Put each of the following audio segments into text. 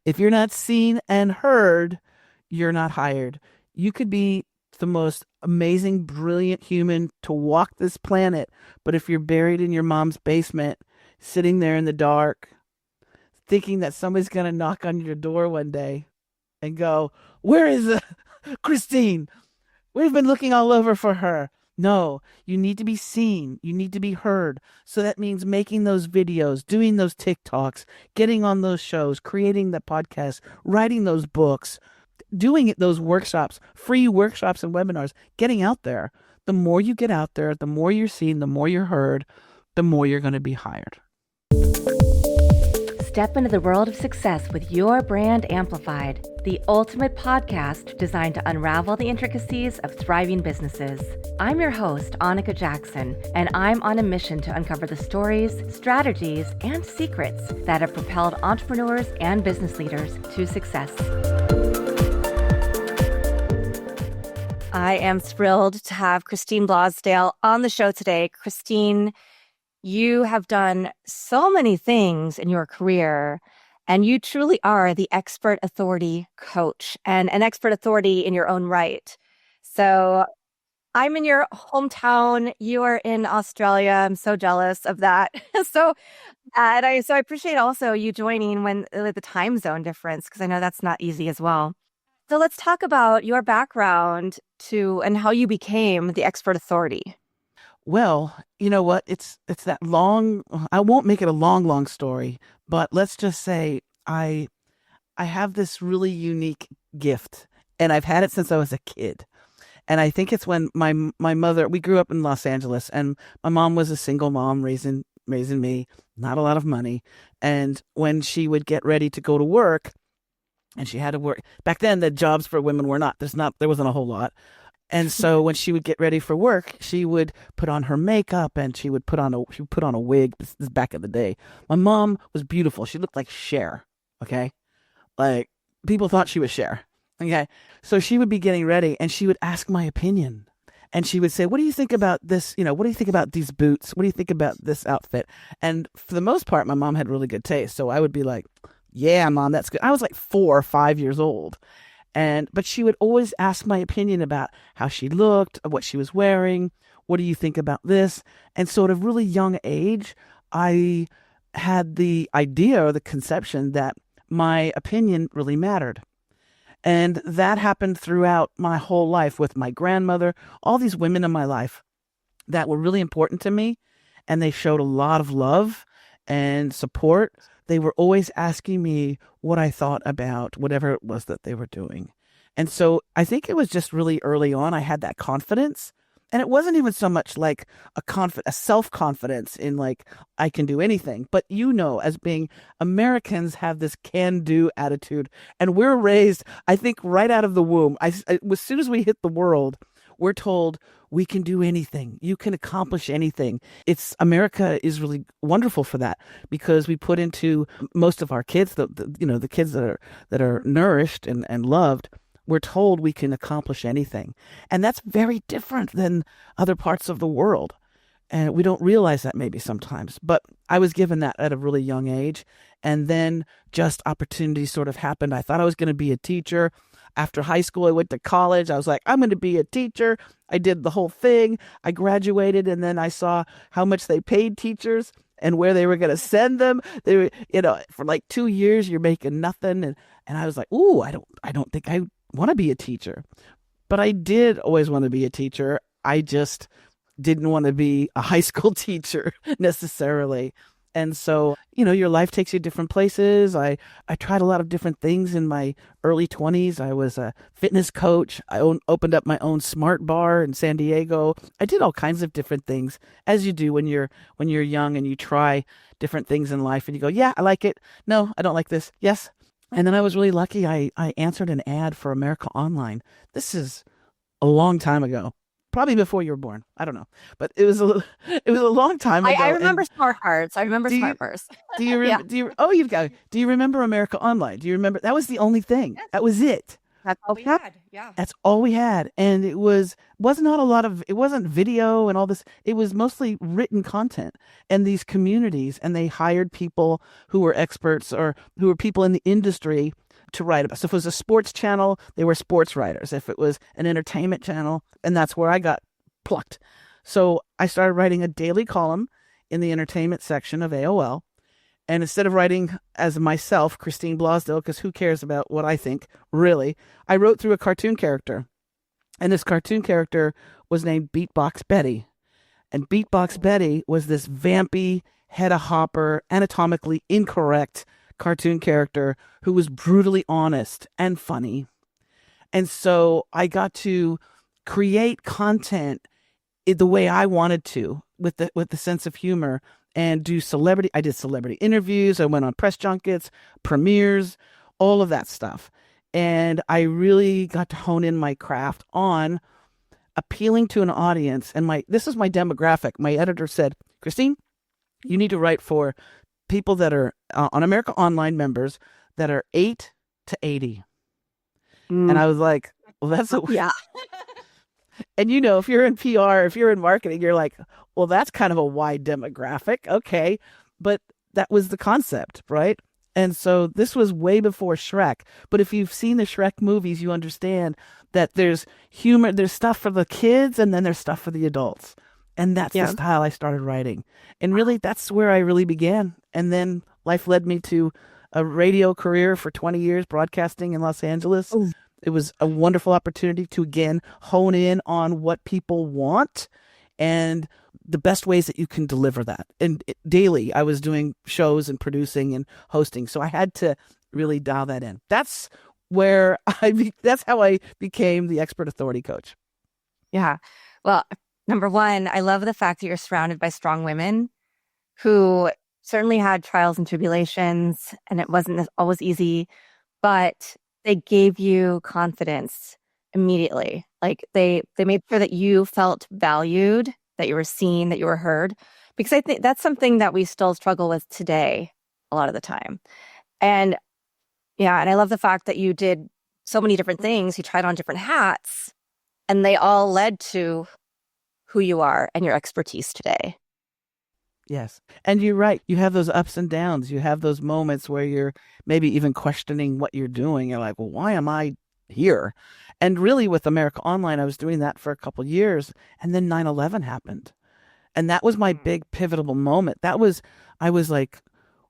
If you're not seen and heard, you're not hired. You could be the most amazing, brilliant human to walk this planet, but if you're buried in your mom's basement, sitting there in the dark, thinking that somebody's going to knock on your door one day and go, "Where is Christine? We've been looking all over for her." No, you need to be seen. You need to be heard. So that means making those videos, doing those TikToks, getting on those shows, creating the podcast, writing those books, doing it, those workshops, free workshops and webinars, getting out there. The more you get out there, the more you're seen, the more you're heard, the more you're going to be hired. Step into the world of success with your brand amplified, the ultimate podcast designed to unravel the intricacies of thriving businesses. I'm your host, Annika Jackson, and I'm on a mission to uncover the stories, strategies, and secrets that have propelled entrepreneurs and business leaders to success. I am thrilled to have Christine Blosdale on the show today. Christine, you have done so many things in your career, and you truly are the expert authority coach and an expert authority in your own right. So I'm in your hometown. You are in Australia. I'm so jealous of that. I appreciate also you joining when the time zone difference, because I know that's not easy as well. So let's talk about your background and how you became the expert authority. Well, you know what? It's that long. I won't make it a long story, but let's just say I have this really unique gift, and I've had it since I was a kid. And I think it's when my mother, we grew up in Los Angeles, and my mom was a single mom raising me, not a lot of money. And when she would get ready to go to work, and she had to work back then, the jobs for women there wasn't a whole lot. And so when she would get ready for work, she would put on her makeup and she would put on a wig. This is back in the day. My mom was beautiful. She looked like Cher. Okay. Like people thought she was Cher. Okay. So she would be getting ready and she would ask my opinion. And she would say, "What do you think about this? What do you think about these boots? What do you think about this outfit?" And for the most part, my mom had really good taste. So I would be like, "Yeah, Mom, that's good." I was like 4 or 5 years old. But she would always ask my opinion about how she looked, what she was wearing. What do you think about this? And so at a really young age, I had the idea or the conception that my opinion really mattered. And that happened throughout my whole life with my grandmother, all these women in my life that were really important to me. And they showed a lot of love and support. They were always asking me what I thought about whatever it was that they were doing. And so I think it was just really early on, I had that confidence. And it wasn't even so much like a self-confidence in like, I can do anything. But as being Americans have this can-do attitude. And we're raised, I think, right out of the womb. As soon as we hit the world, we're told we can do anything. You can accomplish anything. America is really wonderful for that because we put into most of our kids, the kids that are nourished and loved. We're told we can accomplish anything, and that's very different than other parts of the world. And we don't realize that maybe sometimes. But I was given that at a really young age, and then just opportunities sort of happened. I thought I was going to be a teacher. After high school, I went to college. I was like, I'm going to be a teacher. I did the whole thing. I graduated, and then I saw how much they paid teachers and where they were going to send them. They were, for like 2 years, you're making nothing. And I was like, ooh, I don't think I want to be a teacher. But I did always want to be a teacher. I just didn't want to be a high school teacher necessarily. And so, your life takes you different places. I tried a lot of different things in my early 20s. I was a fitness coach. I opened up my own smart bar in San Diego. I did all kinds of different things, as you do when you're young and you try different things in life and you go, yeah, I like it. No, I don't like this. Yes. And then I was really lucky. I answered an ad for America Online. This is a long time ago. Probably before you were born. I don't know, but it was a long time ago. I remember Smart Hearts. Do you remember America Online? Do you remember? That was the only thing. Yes. That was it. That's all we had. Yeah. That's all we had. And was not a lot of, it wasn't video and all this. It was mostly written content and these communities. And they hired people who were experts or who were people in the industry to write about. So if it was a sports channel, they were sports writers. If it was an entertainment channel, and that's where I got plucked. So I started writing a daily column in the entertainment section of AOL. And instead of writing as myself, Christine Blosdale, because who cares about what I think, really, I wrote through a cartoon character. And this cartoon character was named Beatbox Betty. And Beatbox Betty was this vampy, head hopper, anatomically incorrect cartoon character who was brutally honest and funny. And so I got to create content the way I wanted to with the sense of humor and I did celebrity interviews. I went on press junkets, premieres, all of that stuff. And I really got to hone in my craft on appealing to an audience. And this is my demographic. My editor said, Christine, you need to write for people that are on America Online members that are 8 to 80. And I was like, well, that's yeah. And if you're in PR, if you're in marketing, you're like, well, that's kind of a wide demographic. Okay. But that was the concept, right? And so this was way before Shrek. But if you've seen the Shrek movies, you understand that there's humor, there's stuff for the kids, and then there's stuff for the adults. And that's the style I started writing. And really, that's where I really began. And then life led me to a radio career for 20 years, broadcasting in Los Angeles. Ooh. It was a wonderful opportunity to, again, hone in on what people want and the best ways that you can deliver that. And daily, I was doing shows and producing and hosting. So I had to really dial that in. That's that's how I became the expert authority coach. Yeah. Well, number one, I love the fact that you're surrounded by strong women who certainly had trials and tribulations, and it wasn't always easy, but they gave you confidence immediately. Like they made sure that you felt valued, that you were seen, that you were heard. Because I think that's something that we still struggle with today a lot of the time. And yeah, and I love the fact that you did so many different things. You tried on different hats, and they all led to who you are and your expertise today. Yes. And you're right. You have those ups and downs. You have those moments where you're maybe even questioning what you're doing. You're like, well, why am I here? And really with America Online, I was doing that for a couple of years. And then 9/11 happened. And that was my big pivotal moment. I was like,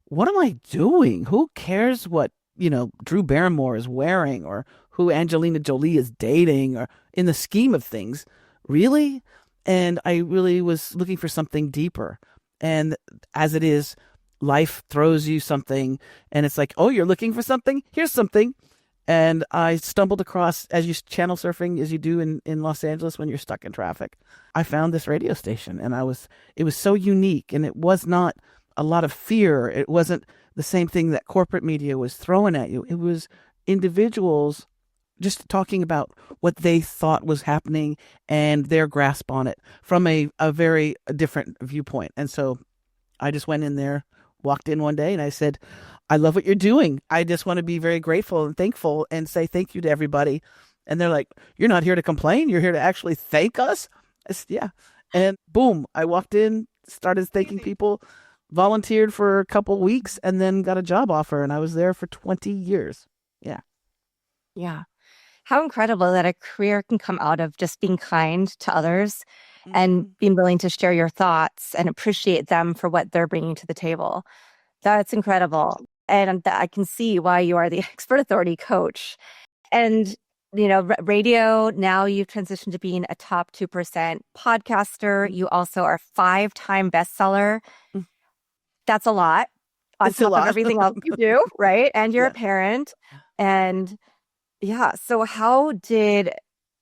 what am I doing? Who cares what, Drew Barrymore is wearing or who Angelina Jolie is dating or in the scheme of things? Really? And I really was looking for something deeper. And as it is, life throws you something and it's like, oh, you're looking for something? Here's something. And I stumbled across, as you channel surfing, as you do in Los Angeles when you're stuck in traffic. I found this radio station and it was so unique, and it was not a lot of fear. It wasn't the same thing that corporate media was throwing at you. It was individuals just talking about what they thought was happening and their grasp on it from a very different viewpoint. And so I just went in there, walked in one day, and I said, I love what you're doing. I just want to be very grateful and thankful and say thank you to everybody. And they're like, you're not here to complain. You're here to actually thank us. I said, yeah. And boom, I walked in, started thanking people, volunteered for a couple weeks, and then got a job offer. And I was there for 20 years. Yeah. Yeah. How incredible that a career can come out of just being kind to others and being willing to share your thoughts and appreciate them for what they're bringing to the table. That's incredible. And I can see why you are the expert authority coach. And, radio, now you've transitioned to being a top 2% podcaster. You also are a 5-time bestseller. That's a lot on top of everything else you do, right? And you're a parent. And yeah. So how did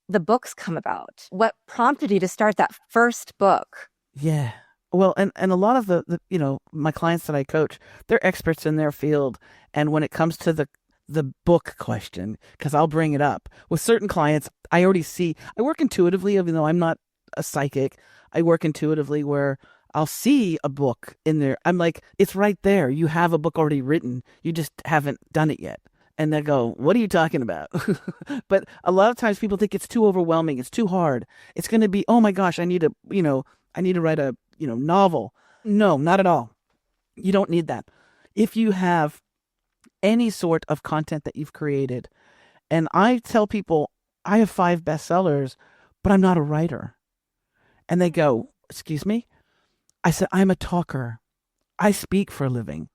the books come about? What prompted you to start that first book? Yeah. Well, and a lot of the my clients that I coach, they're experts in their field. And when it comes to the book question, because I'll bring it up with certain clients, I work intuitively, even though I'm not a psychic. I work intuitively where I'll see a book in there. I'm like, it's right there. You have a book already written. You just haven't done it yet. And they go, what are you talking about? But a lot of times people think it's too overwhelming. It's too hard. It's going to be, oh my gosh, I need to write a, novel. No, not at all. You don't need that. If you have any sort of content that you've created, and I tell people, I have 5 bestsellers, but I'm not a writer. And they go, excuse me? I said, I'm a talker. I speak for a living.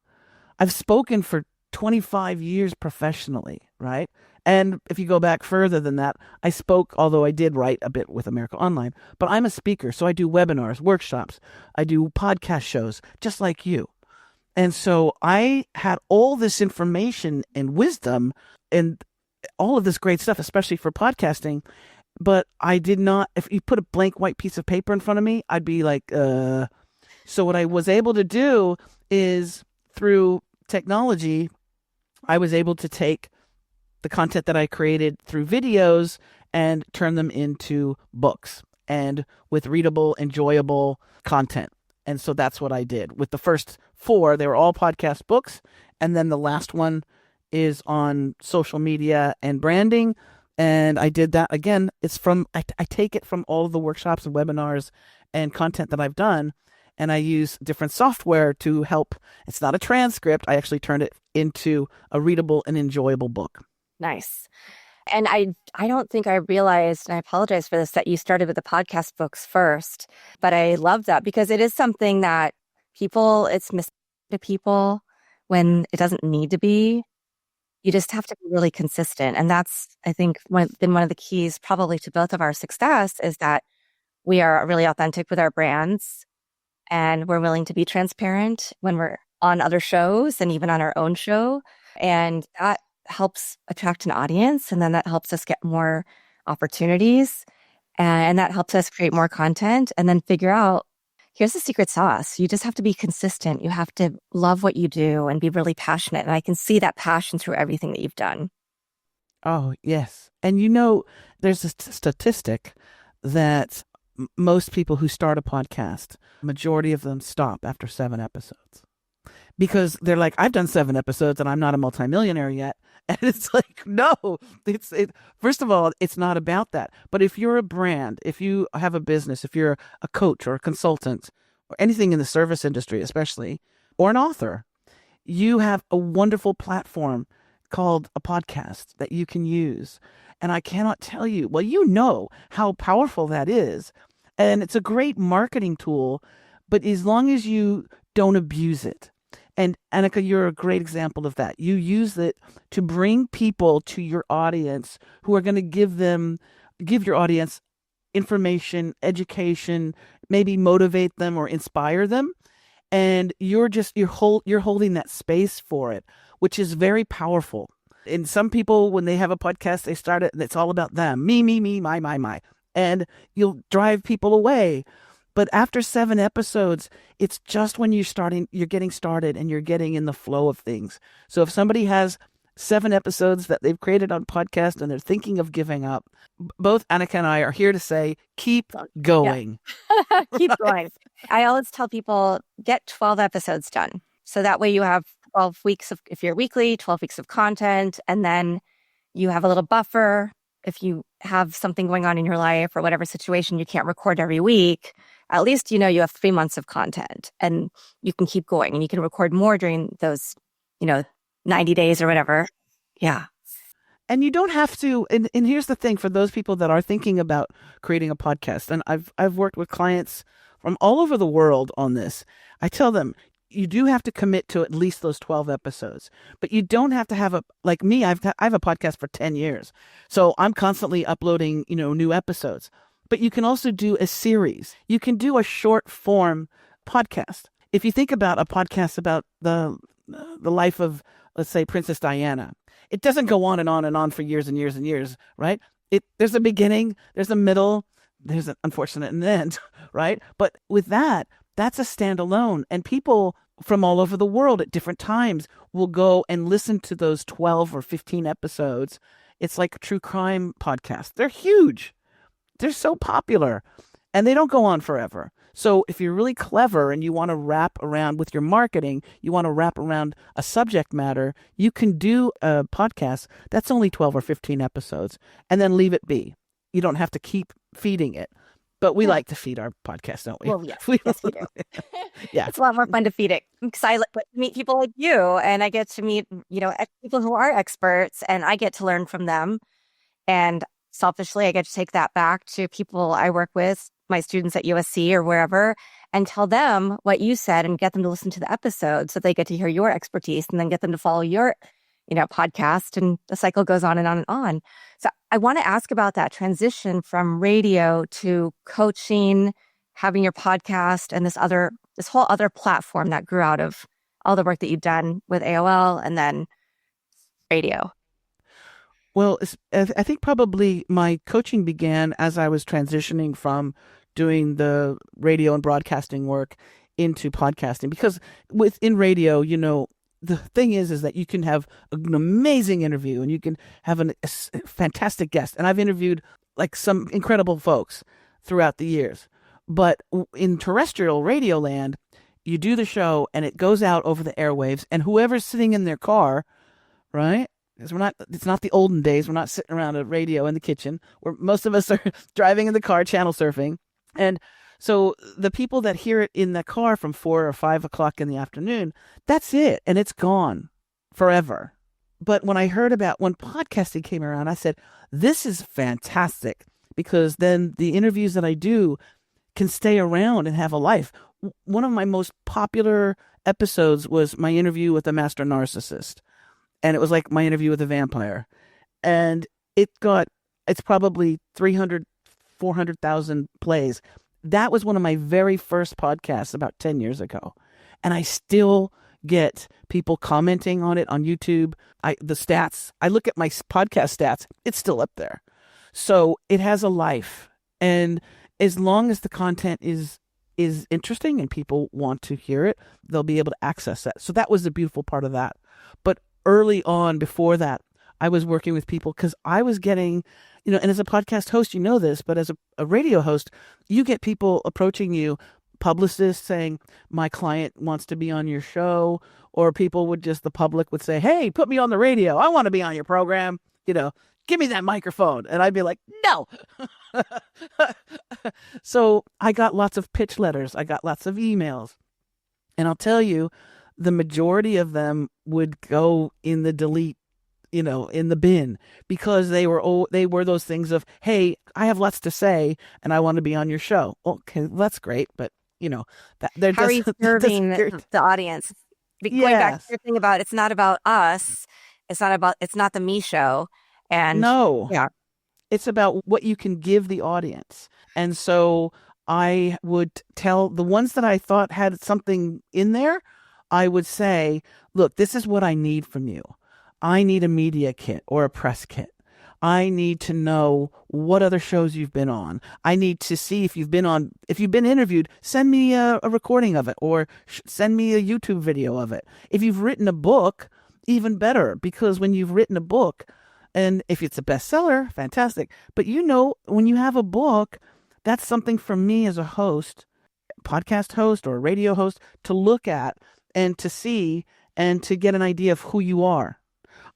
I've spoken for 25 years professionally, right? And if you go back further than that, I spoke, although I did write a bit with America Online, but I'm a speaker. So I do webinars, workshops, I do podcast shows, just like you. And so I had all this information and wisdom and all of this great stuff, especially for podcasting. But I did not, if you put a blank white piece of paper in front of me, I'd be like, So what I was able to do is through technology, I was able to take the content that I created through videos and turn them into books and with readable, enjoyable content. And so that's what I did. With the first 4, they were all podcast books. And then the last one is on social media and branding. And I did that again. I take it from all of the workshops and webinars and content that I've done. And I use different software to help. It's not a transcript. I actually turned it into a readable and enjoyable book. Nice. And I don't think I realized, and I apologize for this, that you started with the podcast books first. But I love that because it is something that it's missing to people when it doesn't need to be. You just have to be really consistent. And that's, I think, been one of the keys probably to both of our success is that we are really authentic with our brands and we're willing to be transparent when we're on other shows and even on our own show. And that helps attract an audience. And then that helps us get more opportunities. And that helps us create more content and then figure out, here's the secret sauce. You just have to be consistent. You have to love what you do and be really passionate. And I can see that passion through everything that you've done. Oh, yes. And there's a statistic that most people who start a podcast, majority of them stop after 7 episodes because they're like, I've done 7 episodes and I'm not a multimillionaire yet. And it's like, no, first of all, it's not about that. But if you're a brand, if you have a business, if you're a coach or a consultant or anything in the service industry, especially, or an author, you have a wonderful platform called a podcast that you can use. And I cannot tell you, well, you know how powerful that is. And it's a great marketing tool, but as long as you don't abuse it. And Annika, you're a great example of that. You use it to bring people to your audience who are going to give your audience information, education, maybe motivate them or inspire them. And you're holding that space for it, which is very powerful. And some people, when they have a podcast, they start it and it's all about them. Me, my. And you'll drive people away. But after 7 episodes, it's just when you're getting started and you're getting in the flow of things. So if somebody has 7 episodes that they've created on podcast and they're thinking of giving up, both Annika and I are here to say, keep going. Yeah. Keep going. I always tell people, get 12 episodes done. So that way you have 12 weeks if you're weekly, 12 weeks of content, and then you have a little buffer. If you have something going on in your life or whatever situation, you can't record every week. At least, you have 3 months of content and you can keep going and you can record more during those, 90 days or whatever. Yeah. And you don't have to. And here's the thing for those people that are thinking about creating a podcast. And I've worked with clients from all over the world on this. I tell them, you do have to commit to at least those 12 episodes, but you don't have to like me, I've a podcast for 10 years. So I'm constantly uploading, new episodes. But you can also do a series. You can do a short form podcast. If you think about a podcast about the life of, let's say, Princess Diana, it doesn't go on and on and on for years and years and years, right? There's a beginning, there's a middle, there's an unfortunate end, right? But with that's a standalone. And people from all over the world at different times will go and listen to those 12 or 15 episodes. It's like a true crime podcast. They're huge. They're so popular and they don't go on forever. So if you're really clever and you want to wrap around with your marketing, you want to wrap around a subject matter, you can do a podcast that's only 12 or 15 episodes and then leave it be. You don't have to keep feeding it. But we Yeah. like to feed our podcast, don't we? Well, yes, we do. Yeah. It's a lot more fun to feed it because meet people like you, and I get to meet, people who are experts, and I get to learn from them. And selfishly, I get to take that back to people I work with, my students at USC or wherever, and tell them what you said and get them to listen to the episode so they get to hear your expertise and then get them to follow your, podcast. And the cycle goes on and on and on. So I want to ask about that transition from radio to coaching, having your podcast and this whole other platform that grew out of all the work that you've done with AOL and then radio. Well, I think probably my coaching began as I was transitioning from doing the radio and broadcasting work into podcasting. Because within radio, the thing is that you can have an amazing interview and you can have a fantastic guest. And I've interviewed like some incredible folks throughout the years. But in terrestrial radio land, you do the show and it goes out over the airwaves, and whoever's sitting in their car, right? Because it's not the olden days. We're not sitting around a radio in the kitchen. Most of us are driving in the car, channel surfing. And so the people that hear it in the car from 4 or 5 o'clock in the afternoon, that's it. And it's gone forever. But when I heard about when podcasting came around, I said, this is fantastic, because then the interviews that I do can stay around and have a life. One of my most popular episodes was my interview with a master narcissist. And it was like my interview with a vampire. And it's probably 300, 400,000 plays. That was one of my very first podcasts about 10 years ago. And I still get people commenting on it on YouTube. The stats, I look at my podcast stats, it's still up there. So it has a life. And as long as the content is interesting and people want to hear it, they'll be able to access that. So that was the beautiful part of that. But early on, before that, I was working with people because I was getting, and as a podcast host, you know this, but as a radio host, you get people approaching you, publicists saying, my client wants to be on your show, or the public would say, hey, put me on the radio. I want to be on your program. Give me that microphone. And I'd be like, no. So I got lots of pitch letters. I got lots of emails. And I'll tell you, the majority of them would go in the delete, in the bin, because they were those things of, hey, I have lots to say and I want to be on your show. Okay, that's great. But, that they're How are you serving the audience? Going back to your thing about, it's not about us. It's not the me show. And no, yeah, it's about what you can give the audience. And so I would tell the ones that I thought had something in there, I would say, look, this is what I need from you. I need a media kit or a press kit. I need to know what other shows you've been on. I need to see if you've been interviewed, send me a recording of it, or send me a YouTube video of it. If you've written a book, even better, because when you've written a book, and if it's a bestseller, fantastic. But when you have a book, that's something for me as a host, podcast host or radio host, to look at and to see and to get an idea of who you are.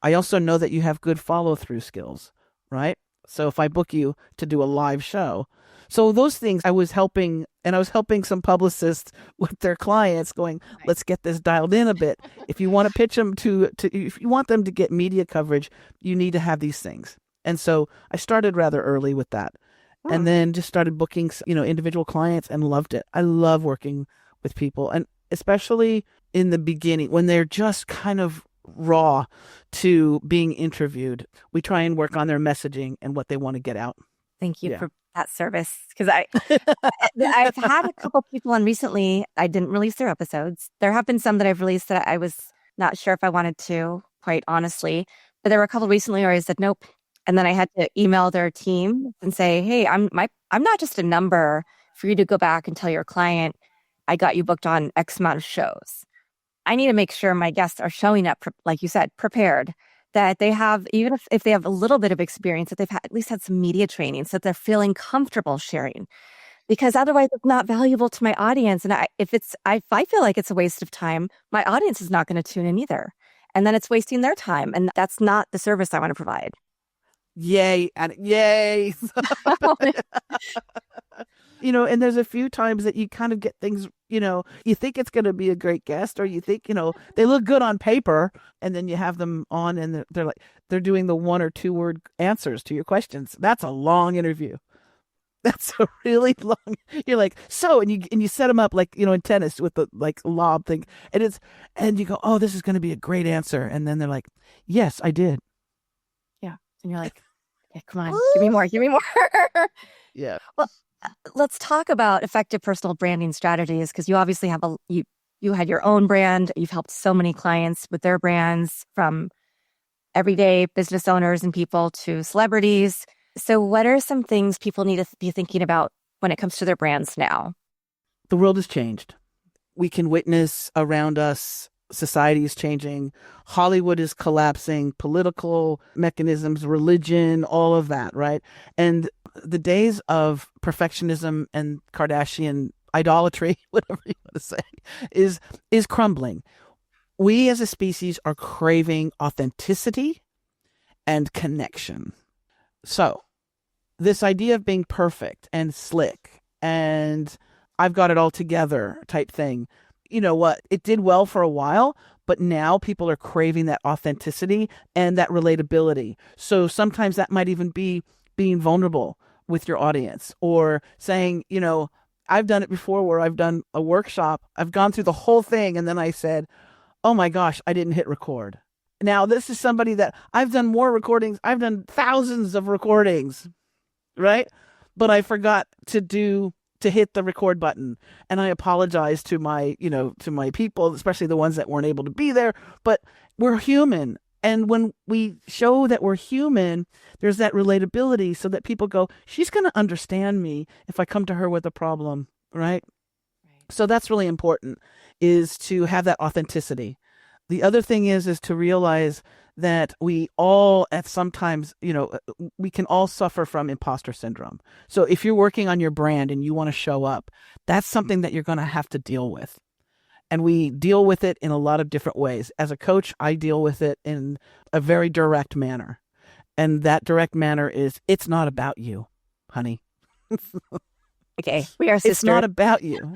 I also know that you have good follow-through skills, right? So if I book you to do a live show, so those things I was helping some publicists with their clients going, let's get this dialed in a bit. If you want to pitch them if you want them to get media coverage, you need to have these things. And so I started rather early with that. And then just started booking, individual clients, and loved it. I love working with people, and especially in the beginning when they're just kind of raw to being interviewed. We try and work on their messaging and what they want to get out. Thank you for that service. Because I've had a couple people on recently. I didn't release their episodes. There have been some that I've released that I was not sure if I wanted to, quite honestly. But there were a couple recently where I said nope. And then I had to email their team and say, hey, I'm not just a number for you to go back and tell your client, I got you booked on X amount of shows. I need to make sure my guests are showing up, like you said, prepared, that they have, even if they have a little bit of experience, that they've at least had some media training so that they're feeling comfortable sharing. because otherwise it's not valuable to my audience. And if I feel like it's a waste of time, my audience is not going to tune in either. And then it's wasting their time. And that's not the service I want to provide. Yay. And yay. And there's a few times that you kind of get things, you think it's going to be a great guest, or you think, they look good on paper, and then you have them on and they're doing the 1 or 2 word answers to your questions. That's a long interview. That's a really long. You're like, so, and you set them up like, in tennis with the like lob thing, and you go, oh, this is going to be a great answer, and then they're like, yes, I did. Yeah, and you're like, yeah, come on, give me more, give me more. Yeah. Well, let's talk about effective personal branding strategies, because you obviously have you had your own brand. You've helped so many clients with their brands, from everyday business owners and people to celebrities. So what are some things people need to be thinking about when it comes to their brands now? The world has changed. We can witness around us, society is changing. Hollywood is collapsing, political mechanisms, religion, all of that, right? And the days of perfectionism and Kardashian idolatry, whatever you want to say, is crumbling. We as a species are craving authenticity and connection. So this idea of being perfect and slick and I've got it all together type thing, you know what? It did well for a while, but now people are craving that authenticity and that relatability. So sometimes that might even be being vulnerable with your audience, or saying, I've done it before where I've done a workshop. I've gone through the whole thing. And then I said, oh my gosh, I didn't hit record. Now, this is somebody that I've done more recordings. I've done thousands of recordings, right? But I forgot to hit the record button. And I apologize to my people, especially the ones that weren't able to be there. But we're human. And when we show that we're human, there's that relatability, so that people go, she's going to understand me if I come to her with a problem, right? So that's really important, is to have that authenticity. The other thing is to realize that we all at sometimes, we can all suffer from imposter syndrome. So if you're working on your brand and you want to show up, that's something that you're going to have to deal with. And we deal with it in a lot of different ways. As a coach, I deal with it in a very direct manner. And that direct manner is, it's not about you, honey. Okay, we are sisters. It's not about you.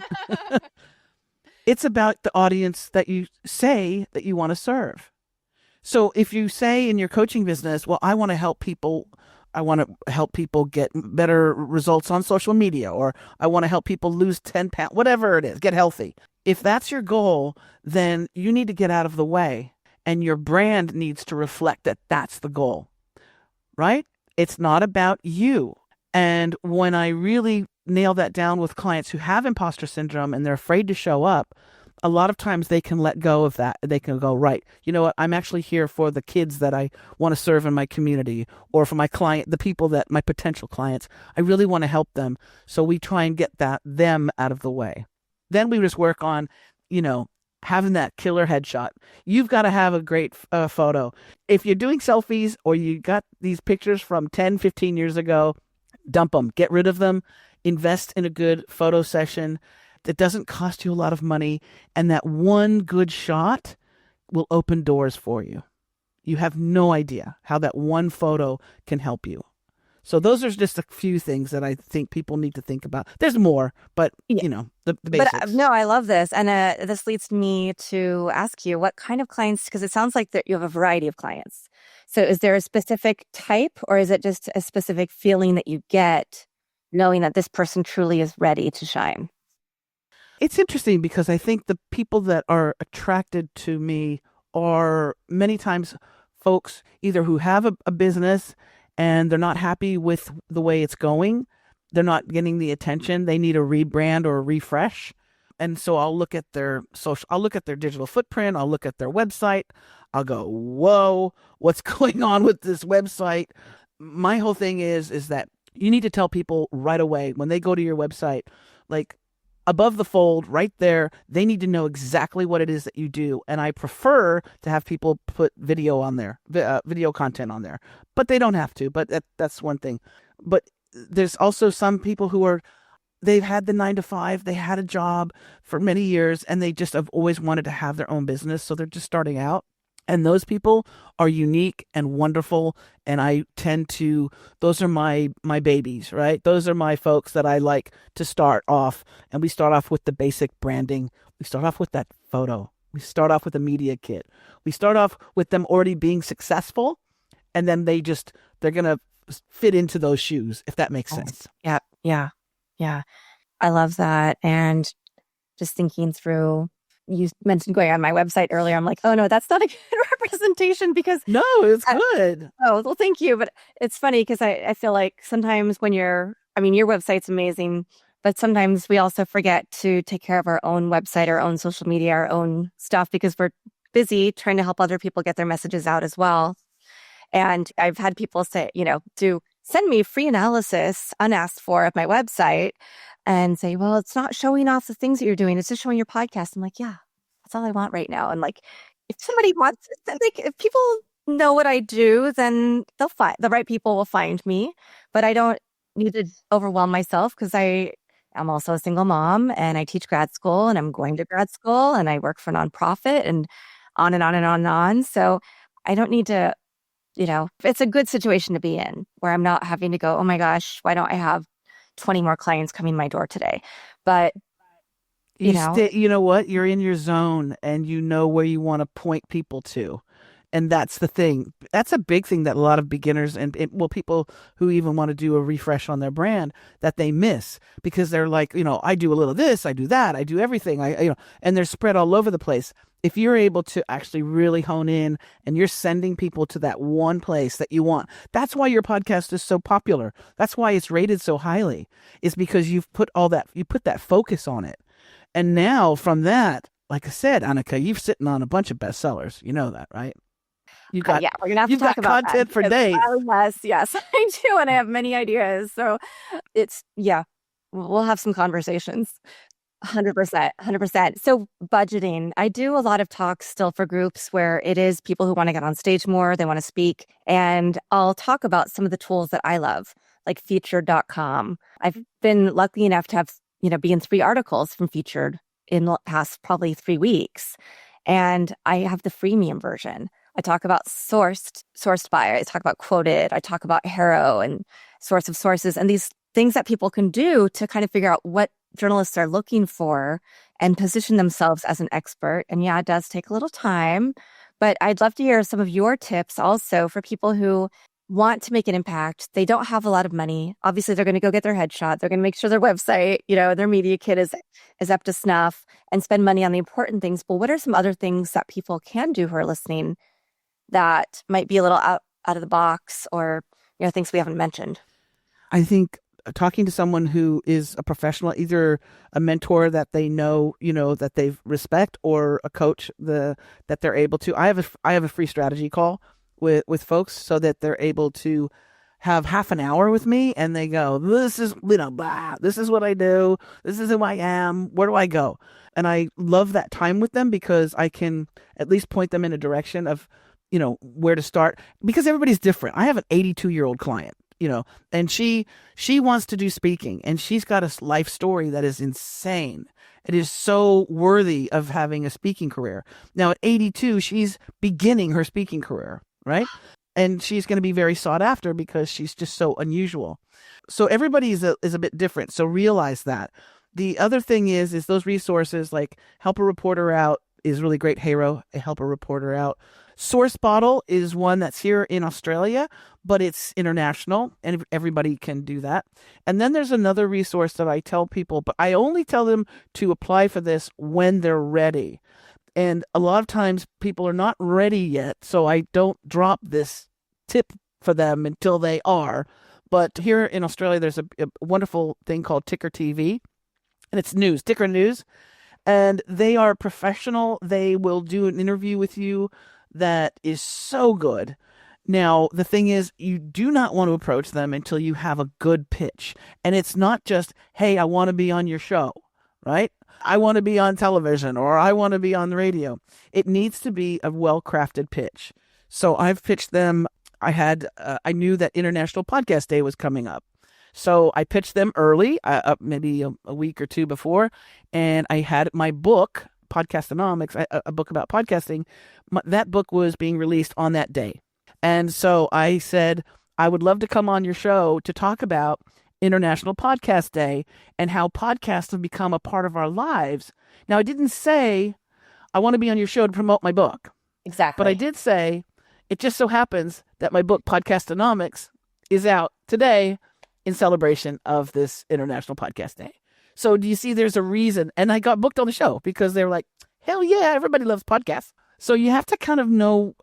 It's about the audience that you say that you want to serve. So if you say in your coaching business, well, I want to help people get better results on social media, or I want to help people lose 10 pounds, whatever it is, get healthy. If that's your goal, then you need to get out of the way, and your brand needs to reflect that that's the goal, right? It's not about you. And when I really nail that down with clients who have imposter syndrome and they're afraid to show up, a lot of times they can let go of that. They can go, right, you know what? I'm actually here for the kids that I want to serve in my community, or for my client, the people that my potential clients, I really want to help them. So we try and get them out of the way. Then we just work on, having that killer headshot. You've got to have a great photo. If you're doing selfies, or you got these pictures from 10, 15 years ago, dump them, get rid of them, invest in a good photo session that doesn't cost you a lot of money. And that one good shot will open doors for you. You have no idea how that one photo can help you. So those are just a few things that I think people need to think about. There's more, but the basics. But no, I love this. And this leads me to ask you, what kind of clients, because it sounds like that you have a variety of clients. So is there a specific type, or is it just a specific feeling that you get knowing that this person truly is ready to shine? It's interesting, because I think the people that are attracted to me are many times folks either who have a business and they're not happy with the way it's going. They're not getting the attention. They need a rebrand or a refresh. And so I'll look at their digital footprint. I'll look at their website. I'll go, whoa, what's going on with this website? My whole thing is that you need to tell people right away when they go to your website, like above the fold right there, they need to know exactly what it is that you do. And I prefer to have people put video on there, video content on there, but they don't have to. But that's one thing. But there's also some people who they've had the 9 to 5, they had a job for many years, and they just have always wanted to have their own business. So they're just starting out. And those people are unique and wonderful. And I tend to, those are my babies, right? Those are my folks that I like to start off. And we start off with the basic branding. We start off with that photo. We start off with a media kit. We start off with them already being successful. And then they're going to fit into those shoes, if that makes sense. Yeah. Yeah. Yeah. I love that. And just thinking through, you mentioned going on my website earlier. I'm like, oh no, that's not a good representation because No, it's good. oh, well, thank you. But it's funny because I feel like sometimes when I mean, your website's amazing, but sometimes we also forget to take care of our own website, our own social media, our own stuff because we're busy trying to help other people get their messages out as well. And I've had people say, send me free analysis unasked for of my website and say, well, it's not showing off the things that you're doing. It's just showing your podcast. I'm like, yeah, that's all I want right now. And like, if somebody wants, like, if people know what I do, then the right people will find me. But I don't need to overwhelm myself because I'm also a single mom and I teach grad school and I'm going to grad school and I work for a nonprofit and on and on and on and on. So I don't need to, it's a good situation to be in where I'm not having to go, oh my gosh, why don't I have 20 more clients coming my door today? But you know what? You're in your zone and you know where you want to point people to. And that's the thing. That's a big thing that a lot of beginners and people who even want to do a refresh on their brand that they miss because they're like, I do a little of this, I do that, I do everything. And they're spread all over the place. If you're able to actually really hone in and you're sending people to that one place that you want, that's why your podcast is so popular. That's why it's rated so highly, is because you put that focus on it. And now from that, like I said, Annika, you're sitting on a bunch of bestsellers. You know that, right? Yeah, we're gonna have to talk about content that for days. Yes, I do, and I have many ideas. So we'll have some conversations. 100%, 100%. So budgeting, I do a lot of talks still for groups where it is people who want to get on stage more, they want to speak, and I'll talk about some of the tools that I love, like featured.com. I've been lucky enough to have, be in 3 articles from Featured in the past probably 3 weeks, and I have the freemium version. I talk about sourced by, I talk about quoted, I talk about HARO and source of sources, and these things that people can do to kind of figure out what journalists are looking for and position themselves as an expert. And yeah, it does take a little time, but I'd love to hear some of your tips also for people who want to make an impact. They don't have a lot of money. Obviously, they're going to go get their headshot. They're going to make sure their website, their media kit is up to snuff and spend money on the important things. But what are some other things that people can do who are listening that might be a little out of the box or, things we haven't mentioned? I think talking to someone who is a professional, either a mentor that they know, that they respect, or a coach that they're able to. I have a free strategy call with folks so that they're able to have half an hour with me and they go, this is, blah, this is what I do. This is who I am. Where do I go? And I love that time with them because I can at least point them in a direction of, where to start, because everybody's different. I have an 82-year-old client, and she wants to do speaking, and she's got a life story that is insane. It is so worthy of having a speaking career. Now at 82, she's beginning her speaking career, right? And she's going to be very sought after because she's just so unusual. So everybody is a bit different. So realize that. The other thing is those resources like Help a Reporter Out is really great. HARO, Help a Reporter Out. Source Bottle is one that's here in Australia, but it's international and everybody can do that. And then there's another resource that I tell people, but I only tell them to apply for this when they're ready. And a lot of times people are not ready yet, so I don't drop this tip for them until they are. But here in Australia, there's a wonderful thing called Ticker TV, and it's news, Ticker News. And they are professional. They will do an interview with you that is so good. Now, the thing is, you do not want to approach them until you have a good pitch. And it's not just, hey, I want to be on your show, right? I want to be on television or I want to be on the radio. It needs to be a well-crafted pitch. So I've pitched them. I knew that International Podcast Day was coming up. So I pitched them early, maybe a week or two before, and I had my book, Podcastonomics, a book about podcasting. That book was being released on that day. And so I said, I would love to come on your show to talk about International Podcast Day and how podcasts have become a part of our lives. Now, I didn't say I want to be on your show to promote my book, but I Exactly. did say it just so happens that my book, Podcastonomics, is out today in celebration of this International Podcast Day. So do you see there's a reason? And I got booked on the show because they were like, hell yeah, everybody loves podcasts. So you have to kind of know,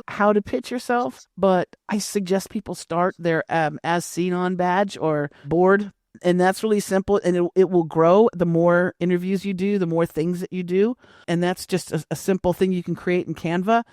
how to pitch yourself. But I suggest people start their as seen on badge or board. And that's really simple. And it will grow the more interviews you do, the more things that you do. And that's just a simple thing you can create in Canva,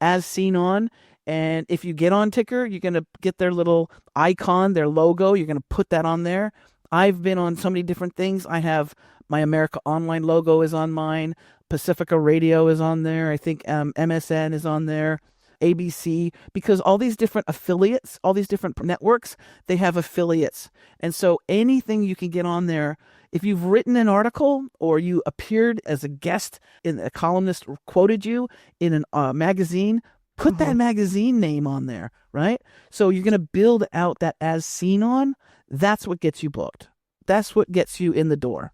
as seen on. And if you get on Ticker, you're going to get their little icon, their logo. You're going to put that on there. I've been on so many different things. I have my America Online logo is on mine. Pacifica Radio is on there. I think MSN is on there. ABC, because all these different affiliates, all these different networks, they have affiliates. And so anything you can get on there, if you've written an article or you appeared as a guest in a columnist quoted you in a magazine, put that Mhm. magazine name on there, right? So you're going to build out that as seen on. That's what gets you booked. That's what gets you in the door.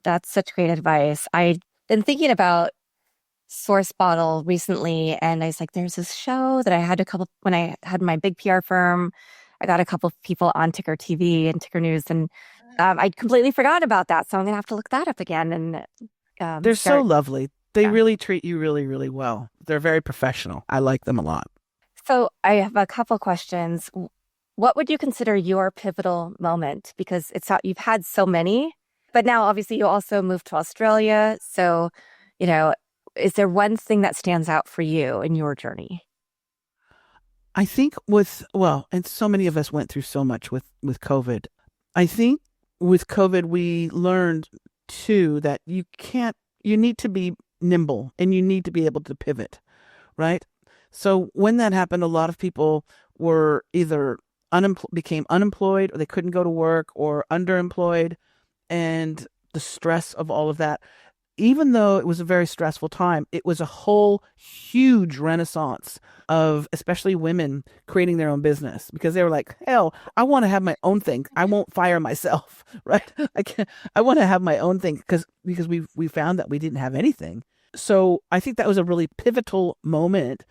That's such great advice. I've been thinking about Source Bottle recently, and I was like, there's this show that I had a couple when I had my big PR firm. I got a couple of people on Ticker TV and Ticker News, and I completely forgot about that. So I'm gonna have to look that up again and They're so start. lovely. They Yeah. really treat you really, really well. They're very professional. I like them a lot. So I have a couple questions. What would you consider your pivotal moment? Because you've had so many, but now obviously you also moved to Australia. So, you know, is there one thing that stands out for you in your journey? I think and so many of us went through so much with COVID. I think with COVID, we learned too that you need to be nimble and you need to be able to pivot, right? So when that happened, a lot of people were either became unemployed or they couldn't go to work or underemployed. And the stress of all of that, even though it was a very stressful time, it was a whole huge renaissance of especially women creating their own business because they were like, hell, I want to have my own thing. I won't fire myself, right? I want to have my own thing because we found that we didn't have anything. So I think that was a really pivotal moment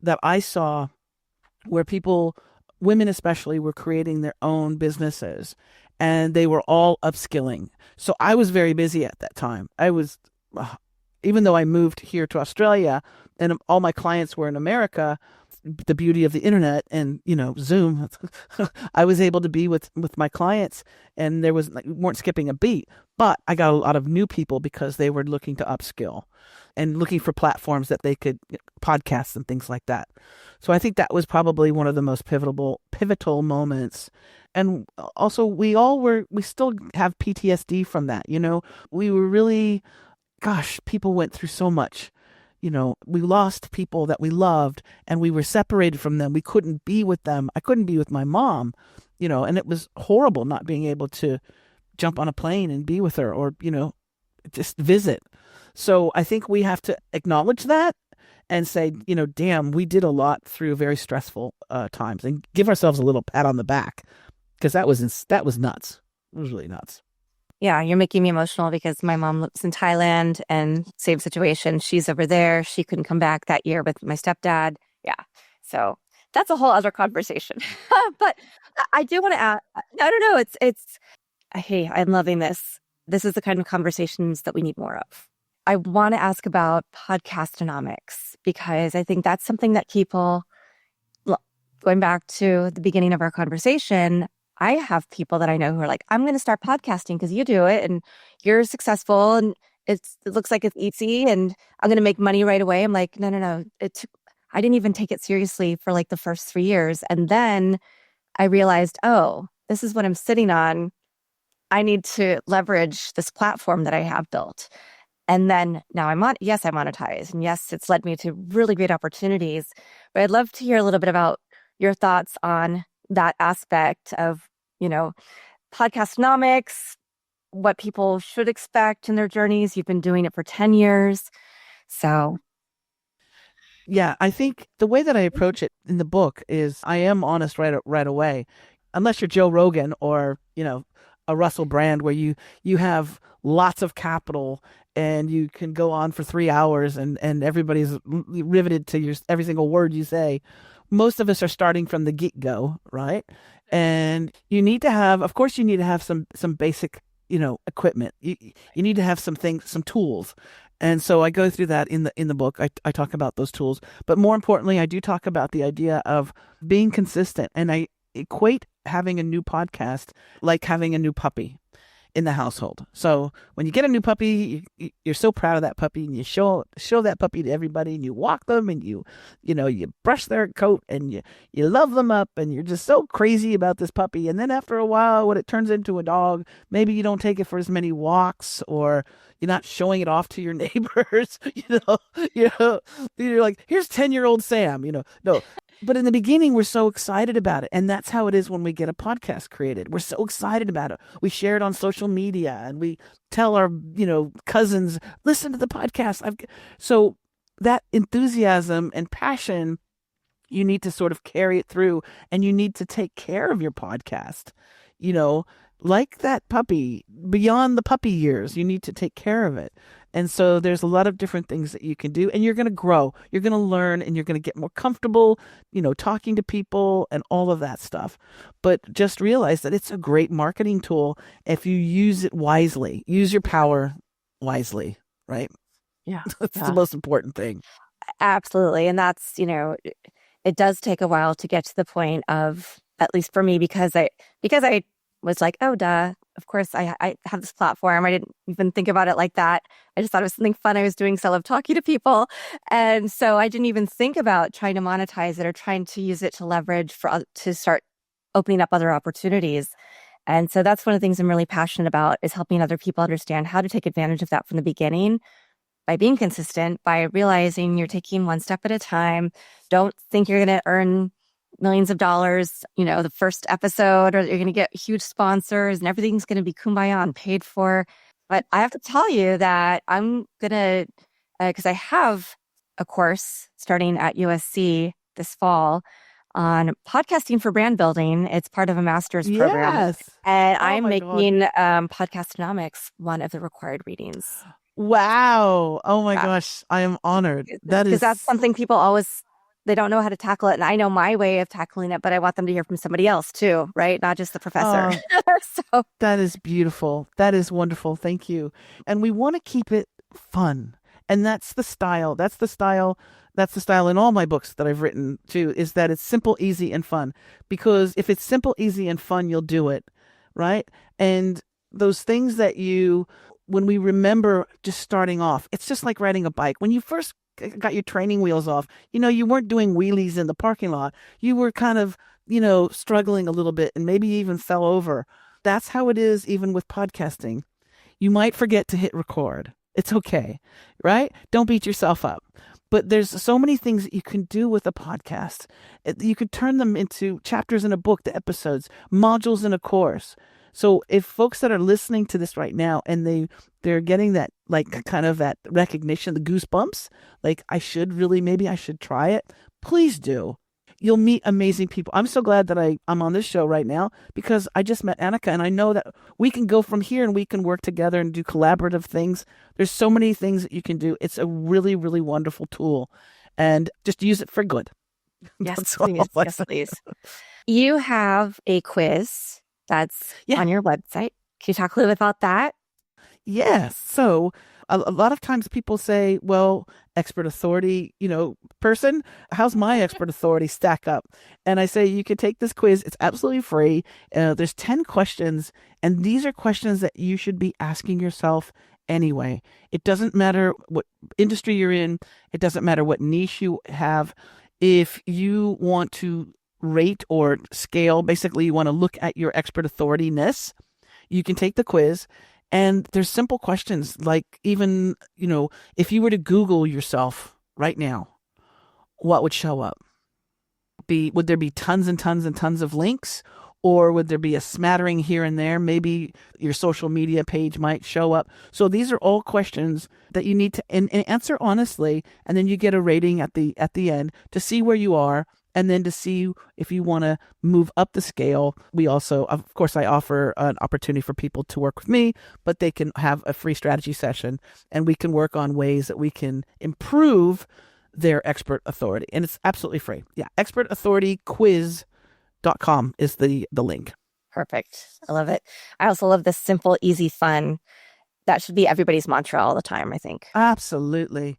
that I saw where women especially, were creating their own businesses and they were all upskilling. So I was very busy at that time. Even though I moved here to Australia and all my clients were in America, the beauty of the internet and, Zoom, I was able to be with my clients and there was like, we weren't skipping a beat, but I got a lot of new people because they were looking to upskill and looking for platforms that they could podcasts and things like that. So I think that was probably one of the most pivotal moments. And also we still have PTSD from that. We were really, gosh, people went through so much. We lost people that we loved and we were separated from them. We couldn't be with them. I couldn't be with my mom, and it was horrible not being able to jump on a plane and be with her or, just visit. So I think we have to acknowledge that and say, damn, we did a lot through very stressful times and give ourselves a little pat on the back because that was nuts. It was really nuts. Yeah, you're making me emotional because my mom lives in Thailand and same situation. She's over there. She couldn't come back that year with my stepdad. Yeah. So that's a whole other conversation. But I do want to add, no, no, no. Hey, I'm loving this. This is the kind of conversations that we need more of. I want to ask about podcastonomics because I think that's something that going back to the beginning of our conversation, I have people that I know who are like, I'm going to start podcasting because you do it and you're successful and it looks like it's easy and I'm going to make money right away. I'm like, no, no, no. I didn't even take it seriously for like the first 3 years. And then I realized, oh, this is what I'm sitting on. I need to leverage this platform that I have built. And then now yes, I monetize. And yes, it's led me to really great opportunities. But I'd love to hear a little bit about your thoughts on that aspect of you know, podcastnomics, what people should expect in their journeys. You've been doing it for 10 years. So, Yeah, I think the way that I approach it in the book is I am honest right away. Unless you're Joe Rogan or, a Russell Brand where you have lots of capital and you can go on for 3 hours and everybody's riveted to your every single word you say. Most of us are starting from the get-go, right? And you need to have, of course, you need to have some basic, equipment. You need to have some things, some tools. And so I go through that in the book. I talk about those tools, but more importantly, I do talk about the idea of being consistent. And I equate having a new podcast like having a new puppy in the household. So when you get a new puppy, you're so proud of that puppy, and you show that puppy to everybody, and you walk them, and you brush their coat, and you love them up, and you're just so crazy about this puppy. And then after a while, when it turns into a dog, maybe you don't take it for as many walks, or you're not showing it off to your neighbors. You know, you're like, here's 10-year-old Sam. No, but in the beginning, we're so excited about it. And that's how it is when we get a podcast created. We're so excited about it. We share it on social media and we tell our, cousins, listen to the podcast. So that enthusiasm and passion, you need to sort of carry it through, and you need to take care of your podcast. You know, like that puppy, beyond the puppy years, you need to take care of it. And so there's a lot of different things that you can do, and you're going to grow, you're going to learn, and you're going to get more comfortable, talking to people and all of that stuff. But just realize that it's a great marketing tool if you use it wisely. Use your power wisely, right? yeah, That's the yeah, most important thing. absolutely. And that's, it does take a while to get to the point of, at least for me, because I was like, oh, duh. Of course, I have this platform. I didn't even think about it like that. I just thought it was something fun I was doing, so I love talking to people. And so I didn't even think about trying to monetize it or trying to use it to leverage to start opening up other opportunities. And so that's one of the things I'm really passionate about, is helping other people understand how to take advantage of that from the beginning by being consistent, by realizing you're taking one step at a time. Don't think you're going to earn millions of dollars, the first episode, or you're going to get huge sponsors and everything's going to be kumbaya and paid for. But I have to tell you that I'm going to, because I have a course starting at USC this fall on podcasting for brand building. It's part of a master's program. Yes. And Oh I'm my God. making Podcastonomics one of the required readings. Wow. Oh my gosh. I am honored. That Because that's is, something people always, they don't know how to tackle it. And I know my way of tackling it, but I want them to hear from somebody else too, right? Not just the professor. uh, So, that is beautiful. That is wonderful. Thank you. And we want to keep it fun. And that's the style. That's the style. That's the style in all my books that I've written too, is that it's simple, easy, and fun. Because if it's simple, easy, and fun, you'll do it. Right. And those things that when we remember just starting off, it's just like riding a bike. When you first got your training wheels off, you weren't doing wheelies in the parking lot. You were kind of, struggling a little bit and maybe you even fell over. That's how it is even with podcasting. You might forget to hit record. It's okay, right? Don't beat yourself up. But there's so many things that you can do with a podcast. You could turn them into chapters in a book, the episodes, modules in a course. So if folks that are listening to this right now and they're getting that, like, kind of that recognition, the goosebumps, like, maybe I should try it, please do. You'll meet amazing people. I'm so glad that I'm on this show right now because I just met Annika, and I know that we can go from here and we can work together and do collaborative things. There's so many things that you can do. It's a really, really wonderful tool, and just use it for good. yes, That's all please. I Yes, say. please. You have a quiz that's Yeah. on your website. Can you talk a little bit about that? Yes. So a lot of times people say, well, expert authority, person, how's my expert authority stack up? And I say, you could take this quiz. It's absolutely free. There's 10 questions, and these are questions that you should be asking yourself anyway. It doesn't matter what industry you're in. It doesn't matter what niche you have. If you want to rate or scale, basically you want to look at your expert authority-ness, you can take the quiz. And there's simple questions like, even, if you were to Google yourself right now, what would show up? Would there be tons and tons and tons of links? Or would there be a smattering here and there? Maybe your social media page might show up. So these are all questions that you need to and answer honestly, and then you get a rating at the end to see where you are, and then to see if you want to move up the scale. We also, of course, I offer an opportunity for people to work with me, but they can have a free strategy session, and we can work on ways that we can improve their expert authority. And it's absolutely free. Yeah, expertauthorityquiz.com is the link. Perfect. I love it. I also love this simple, easy, fun. That should be everybody's mantra all the time, I think. Absolutely.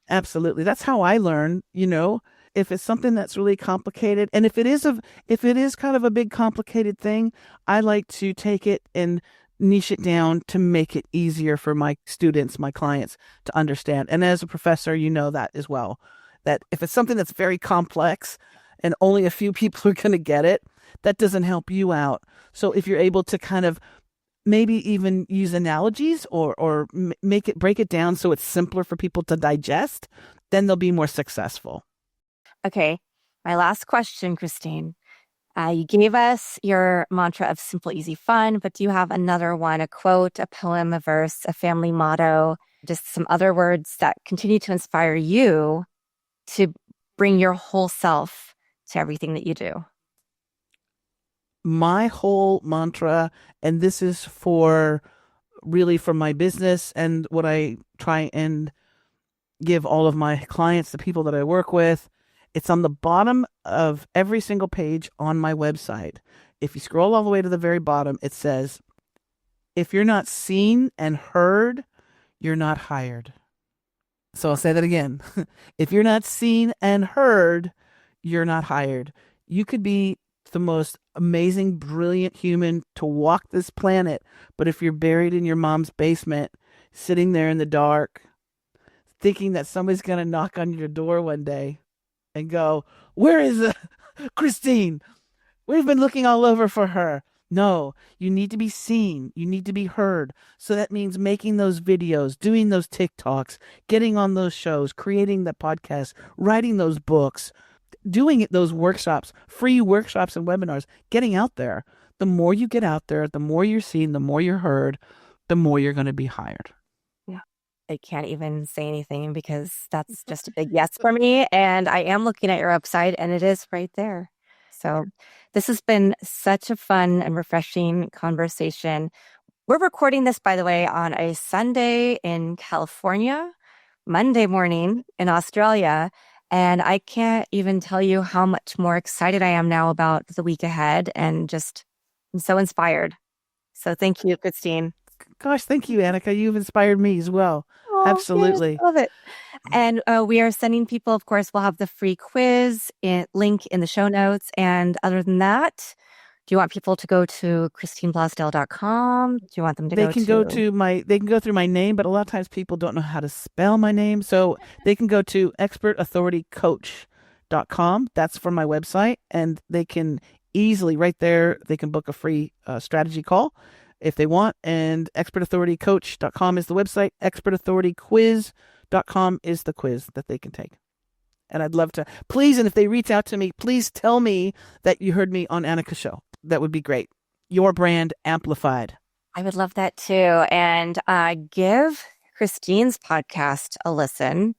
Absolutely. That's how I learn, if it's something that's really complicated, and if it is kind of a big complicated thing, I like to take it and niche it down to make it easier for my students, my clients to understand. And as a professor, you know that as well, that if it's something that's very complex and only a few people are going to get it, that doesn't help you out. So if you're able to kind of maybe even use analogies or break it down so it's simpler for people to digest, then they'll be more successful. Okay. My last question, Christine. You gave us your mantra of simple, easy, fun, but do you have another one, a quote, a poem, a verse, a family motto, just some other words that continue to inspire you to bring your whole self to everything that you do? My whole mantra, and this is for my business and what I try and give all of my clients, the people that I work with, it's on the bottom of every single page on my website. If you scroll all the way to the very bottom, it says, if you're not seen and heard, you're not hired. So I'll say that again. If you're not seen and heard, you're not hired. You could be the most amazing, brilliant human to walk this planet, but if you're buried in your mom's basement, sitting there in the dark, thinking that somebody's going to knock on your door one day and go, where is Christine? We've been looking all over for her. No, you need to be seen. You need to be heard. So that means making those videos, doing those TikToks, getting on those shows, creating the podcast, writing those books, doing those workshops, free workshops and webinars, getting out there. The more you get out there, the more you're seen, the more you're heard, the more you're going to be hired. I can't even say anything because that's just a big yes for me. And I am looking at your website and it is right there. So this has been such a fun and refreshing conversation. We're recording this, by the way, on a Sunday in California, Monday morning in Australia. And I can't even tell you how much more excited I am now about the week ahead, and just I'm so inspired. So thank you, Christine. Gosh, thank you, Annika. You've inspired me as well. Oh, Absolutely. Yes, love it. And we are sending people, of course, we'll have the free quiz link in the show notes. And other than that, do you want people to go to christineblosdale.com? Do you want them to They can go through my name, but a lot of times people don't know how to spell my name. So they can go to expertauthoritycoach.com. That's from my website. And they can easily, right there, they can book a free strategy call if they want. And expertauthoritycoach.com is the website. Expertauthorityquiz.com is the quiz that they can take. And I'd love to, please, and if they reach out to me, please tell me that you heard me on Annika's show. That would be great. Your brand amplified. I would love that too. And give Christine's podcast a listen.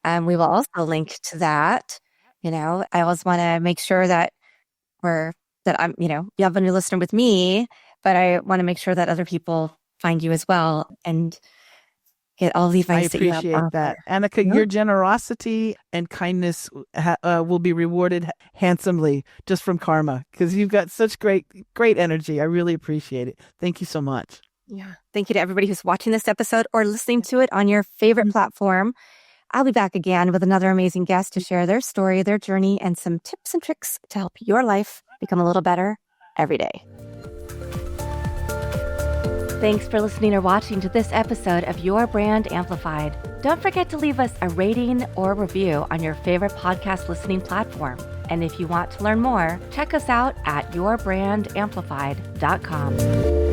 We will also link to that. I always want to make sure that I'm, you have a new listener with me, but I want to make sure that other people find you as well and get all the advice that you have. I appreciate that. Annika, your generosity and kindness will be rewarded handsomely just from karma, because you've got such great energy. I really appreciate it. Thank you so much. Yeah. Thank you to everybody who's watching this episode or listening to it on your favorite platform. I'll be back again with another amazing guest to share their story, their journey, and some tips and tricks to help your life become a little better every day. Thanks for listening or watching to this episode of Your Brand Amplified. Don't forget to leave us a rating or review on your favorite podcast listening platform. And if you want to learn more, check us out at yourbrandamplified.com.